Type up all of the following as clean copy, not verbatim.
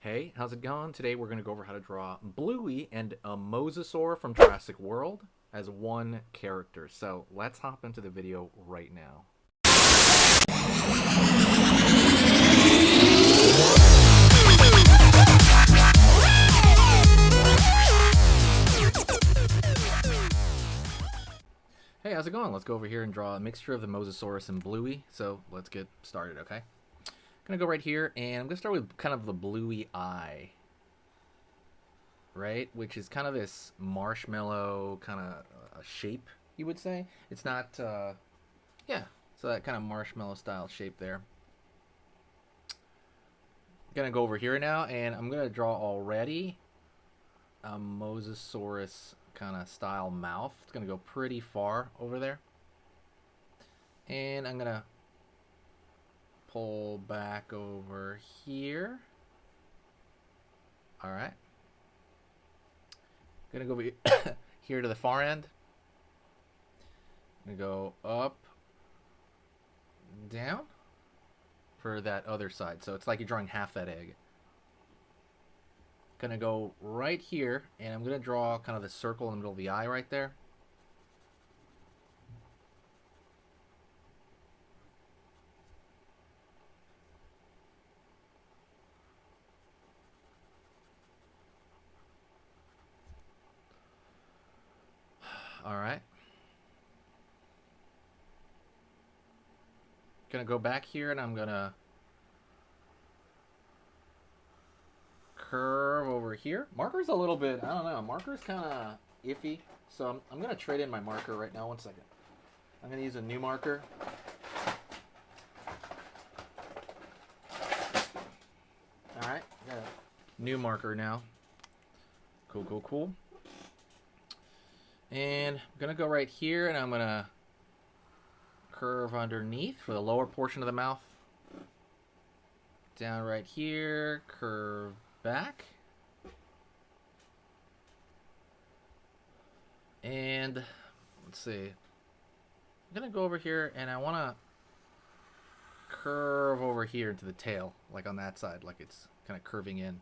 Hey, how's it going? Today we're going to go over how to draw Bluey and a Mosasaur from Jurassic World as one character. So let's hop into the video right now. Hey, how's it going? Let's go over here and draw a mixture of the Mosasaurus and Bluey. So let's get started, okay? I'm going to go right here and I'm going to start with kind of the Bluey eye. Right? Which is kind of this marshmallow kind of shape, you would say. It's not, yeah, so that kind of marshmallow style shape there. Gonna go over here now, and I'm gonna draw already a Mosasaurus kind of style mouth. It's gonna go pretty far over there. And I'm gonna pull back over here. Alright. Gonna go here to the far end. Gonna go up, down for that other side. So it's like you're drawing half that egg. Gonna go right here, and I'm gonna draw kind of the circle in the middle of the eye right there. All right. Gonna go back here, and I'm gonna curve over here. Marker's a little bit, I don't know, marker's kind of iffy, so I'm gonna trade in my marker right now. 1 second. I'm gonna use a new marker. All right, got a new marker now. Cool, cool, cool. And I'm gonna go right here, and I'm gonna curve underneath for the lower portion of the mouth. Down right here, curve back. And let's see. I'm gonna go over here, and I wanna curve over here into the tail, like on that side, like it's kind of curving in.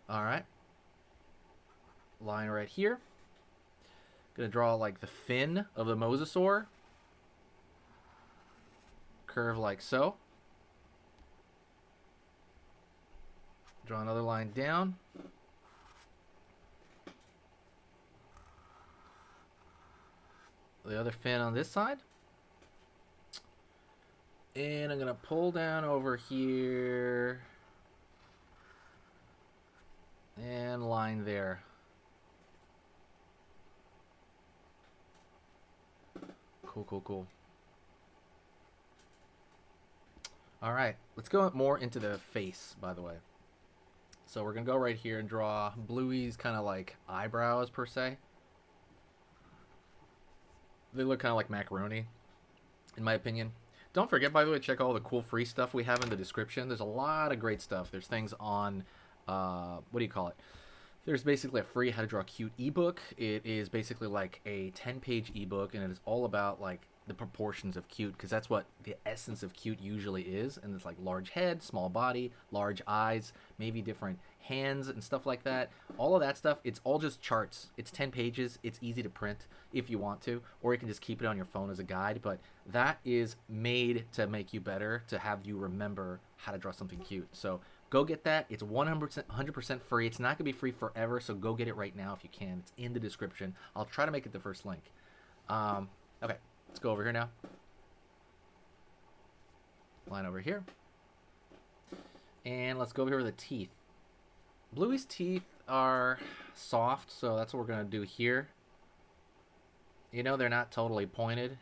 All right. Line right here. Gonna draw like the fin of the Mosasaur. Curve like so. Draw another line down. The other fin on this side. And I'm gonna pull down over here. And line there. Cool, cool, cool. All right, let's go more into the face, by the way. So we're gonna go right here and draw Bluey's kind of like eyebrows per se. They look kind of like macaroni, in my opinion. Don't forget, by the way, check all the cool free stuff we have in the description. There's a lot of great stuff. There's things on, what do you call it? There's basically a free how to draw cute ebook. It is basically like a 10-page ebook, and it is all about like the proportions of cute, because that's what the essence of cute usually is. And it's like large head, small body, large eyes, maybe different hands and stuff like that. All of that stuff, it's all just charts. It's 10 pages. It's easy to print if you want to, or you can just keep it on your phone as a guide. But that is made to make you better, to have you remember how to draw something cute. So go get that. It's 100% free. It's not going to be free forever, so go get it right now if you can. It's in the description. I'll try to make it the first link. Okay, let's go over here now. Line over here. And let's go over here with the teeth. Bluey's teeth are soft, so that's what we're going to do here. You know, they're not totally pointed.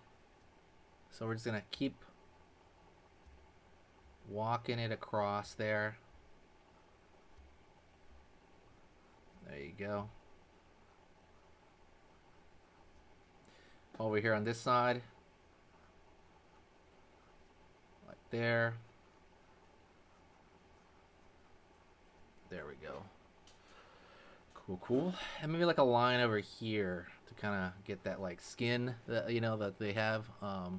So we're just going to keep walking it across there. There you go. Over here on this side. Like there. There we go. Cool, cool. And maybe like a line over here to kind of get that like skin that, you know, that they have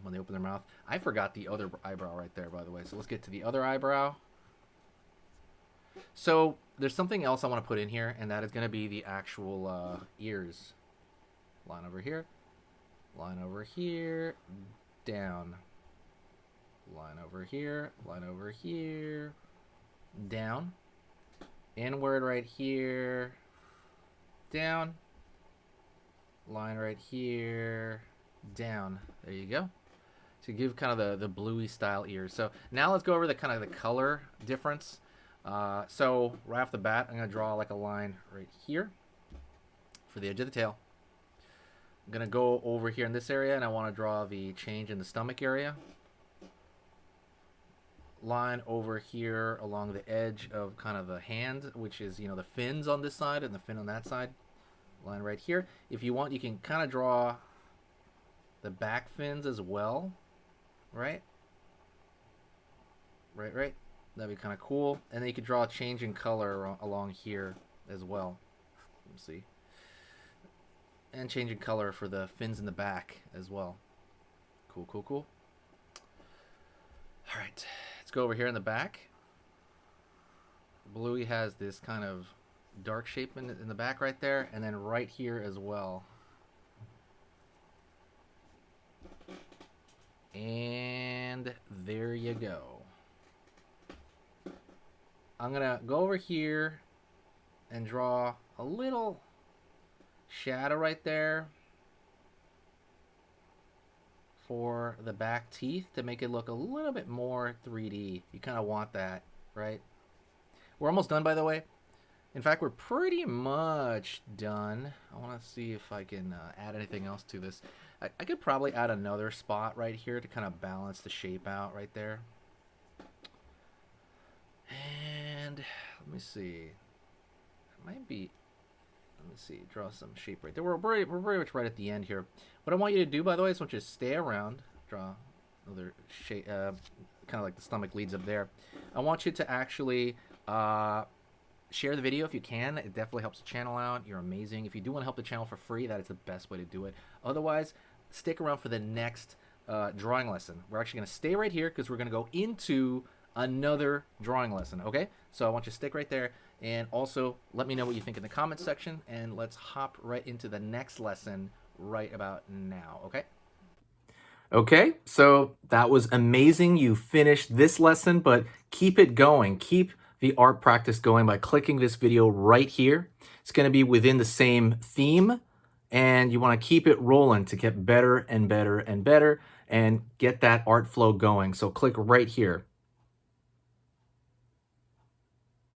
when they open their mouth. I forgot the other eyebrow right there, by the way. So let's get to the other eyebrow. So there's something else I want to put in here, and that is going to be the actual ears. Line over here, line over here, down. Line over here, line over here, down. Inward right here, down. Line right here, down. There you go. To give kind of the bluey style ears. So now let's go over the kind of the color difference. So right off the bat, I'm going to draw like a line right here for the edge of the tail. I'm going to go over here in this area, and I want to draw the change in the stomach area. Line over here along the edge of kind of the hand, which is, you know, the fins on this side and the fin on that side. Line right here. If you want, you can kind of draw the back fins as well, right? Right. That'd be kind of cool. And then you could draw a change in color along here as well. Let's see. And change in color for the fins in the back as well. Cool. All right. Let's go over here in the back. Bluey has this kind of dark shape in the back right there, and then right here as well. And there you go. I'm gonna go over here and draw a little shadow right there for the back teeth to make it look a little bit more 3D. You kind of want that, right? We're almost done, by the way. In fact, we're pretty much done. I want to see if I can add anything else to this. I could probably add another spot right here to kind of balance the shape out right there. And let me see. It might be. Let me see. Draw some shape right there. We're pretty much right at the end here. What I want you to do, by the way, is I want you to stay around. Draw another shape, kind of like the stomach leads up there. I want you to actually share the video if you can. It definitely helps the channel out. You're amazing. If you do want to help the channel for free, that is the best way to do it. Otherwise, stick around for the next drawing lesson. We're actually going to stay right here because we're going to go into another drawing lesson, okay? So I want you to stick right there, and also let me know what you think in the comments section, and let's hop right into the next lesson right about now, okay? Okay, so that was amazing. You finished this lesson, but keep it going. Keep the art practice going by clicking this video right here. It's going to be within the same theme, and you want to keep it rolling to get better and better and better and get that art flow going. So click right here.